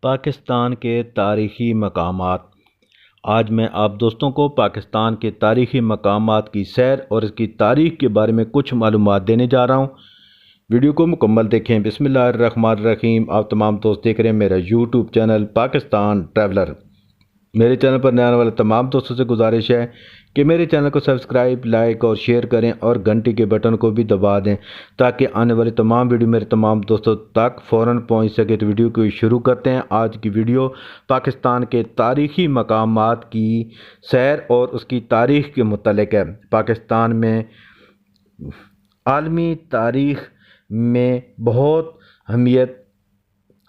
پاکستان کے تاریخی مقامات۔ آج میں آپ دوستوں کو پاکستان کے تاریخی مقامات کی سیر اور اس کی تاریخ کے بارے میں کچھ معلومات دینے جا رہا ہوں۔ ویڈیو کو مکمل دیکھیں۔ بسم اللہ الرحمن الرحیم۔ آپ تمام دوست دیکھ رہے ہیں میرا یوٹیوب چینل پاکستان ٹریولر۔ میرے چینل پر نئے آنے والے تمام دوستوں سے گزارش ہے کہ میرے چینل کو سبسکرائب، لائک اور شیئر کریں اور گھنٹی کے بٹن کو بھی دبا دیں تاکہ آنے والی تمام ویڈیو میرے تمام دوستوں تک فوراً پہنچ سکے۔ تو ویڈیو کو شروع کرتے ہیں۔ آج کی ویڈیو پاکستان کے تاریخی مقامات کی سیر اور اس کی تاریخ کے متعلق ہے۔ پاکستان میں عالمی تاریخ میں بہت اہمیت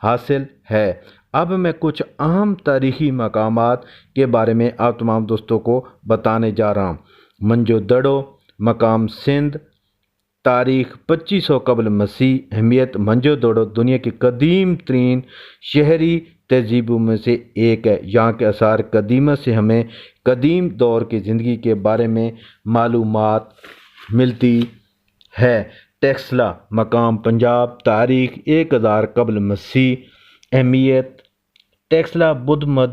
حاصل ہے۔ اب میں کچھ اہم تاریخی مقامات کے بارے میں آپ تمام دوستوں کو بتانے جا رہا ہوں۔ منجو دڑو مقام سندھ، تاریخ 2500 قبل مسیح۔ اہمیت: منجو دڑو دنیا کی قدیم ترین شہری تہذیبوں میں سے ایک ہے۔ یہاں کے آثار قدیمہ سے ہمیں قدیم دور کی زندگی کے بارے میں معلومات ملتی ہے۔ ٹیکسلا مقام پنجاب، تاریخ 1000 قبل مسیح۔ اہمیت: ٹیکسلا بدھ مت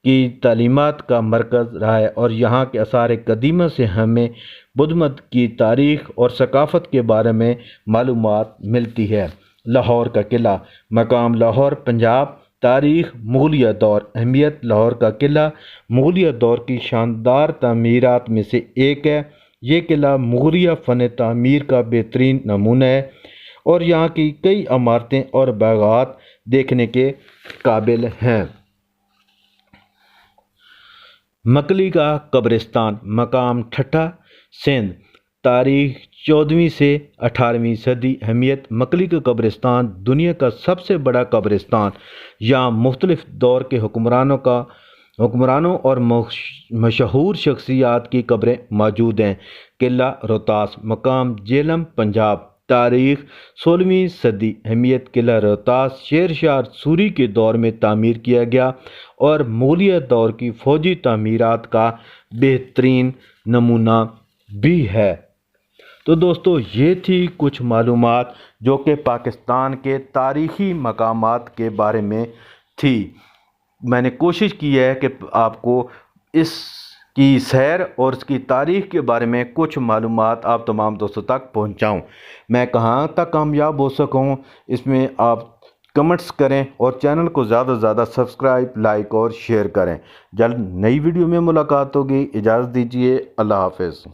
کی تعلیمات کا مرکز رہا ہے اور یہاں کے آثار قدیمہ سے ہمیں بدھ مت کی تاریخ اور ثقافت کے بارے میں معلومات ملتی ہے۔ لاہور کا قلعہ مقام لاہور، پنجاب، تاریخ مغلیہ دور۔ اہمیت: لاہور کا قلعہ مغلیہ دور کی شاندار تعمیرات میں سے ایک ہے۔ یہ قلعہ مغلیہ فن تعمیر کا بہترین نمونہ ہے اور یہاں کی کئی عمارتیں اور باغات دیکھنے کے قابل ہیں۔ مکلی کا قبرستان مقام ٹھٹھہ، سندھ، تاریخ 14ویں سے 18ویں صدی۔ اہمیت: مکلی کا قبرستان دنیا کا سب سے بڑا قبرستان۔ یہاں مختلف دور کے حکمرانوں اور مشہور شخصیات کی قبریں موجود ہیں۔ قلعہ روہتاس مقام جہلم، پنجاب، تاریخ 16ویں صدی۔ اہمیت: قلعہ روہتاس شیر شاہ سوری کے دور میں تعمیر کیا گیا اور مغلیہ دور کی فوجی تعمیرات کا بہترین نمونہ بھی ہے۔ تو دوستو، یہ تھی کچھ معلومات جو کہ پاکستان کے تاریخی مقامات کے بارے میں تھی۔ میں نے کوشش کی ہے کہ آپ کو اس کی سیر اور اس کی تاریخ کے بارے میں کچھ معلومات آپ تمام دوستوں تک پہنچاؤں۔ میں کہاں تک کامیاب ہو سکوں اس میں آپ کمنٹس کریں اور چینل کو زیادہ سے زیادہ سبسکرائب، لائک اور شیئر کریں۔ جلد نئی ویڈیو میں ملاقات ہوگی۔ اجازت دیجیے۔ اللہ حافظ۔